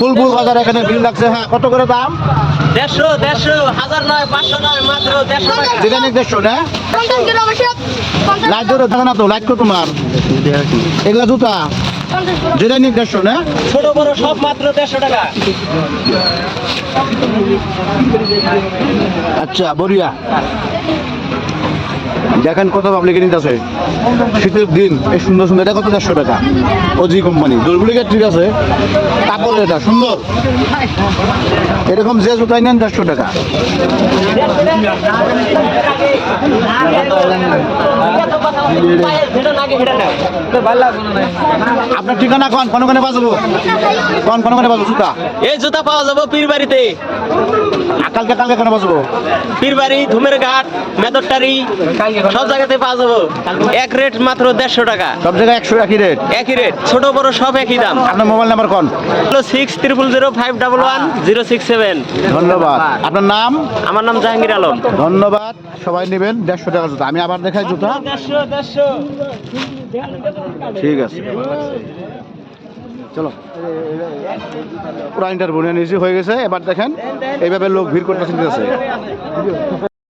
বুলবুল বাজার এখানে ভিড় লাগছে। হ্যাঁ, কত করে দাম? 150 1000 নয় 500 নয় মাত্র 150 টাকা। ডিজাইন 150 না? লাইট ধরে থাকে না তো, লাইট কত তোমার? এগুলা জুতা ডিজাইন 150 না? ছোট বড় সব মাত্র 150 টাকা। আচ্ছা, বড়িয়া দেখেন কত পাবলিক নিতেছে শীতের দিন। এই সুন্দর সুন্দর, এটা কত? 150 টাকা। ওজি কোম্পানি ডুপ্লিকেট, ঠিক আছে, কাপড় এটা সুন্দর। এরকম যে জুতাই নেন 150 টাকা। আপনার ঠিকানা কোন কোন বাজবো? কোন বাজবো জুতা? এই জুতা পাওয়া যাবে পীরবাড়িতে। কালকে কেন বাজবো? পীরবাড়ি, ধুমের ঘাট, মেদরটারি সব জায়গাতে পাওয়া যাবে। এক রেট মাত্র 150 টাকা। সব জায়গায় 100 একই রেট? একই রেট, ছোট বড় সব একই দাম। আপনার মোবাইল নাম্বার কোন? 600005111067। ধন্যবাদ। আপনার নাম? আমার নাম জাহাঙ্গীর আলম। ধন্যবাদ। সবাই নেবেন 150 টাকা জুতা। আমি আবার দেখাই জুতা। 150 ঠিক আছে, চলো। পুরা ইন্টারভিউ নিয়ে নিয়েছি, হয়ে গেছে। এবার দেখেন এইভাবে লোক ভিড় করতেছে।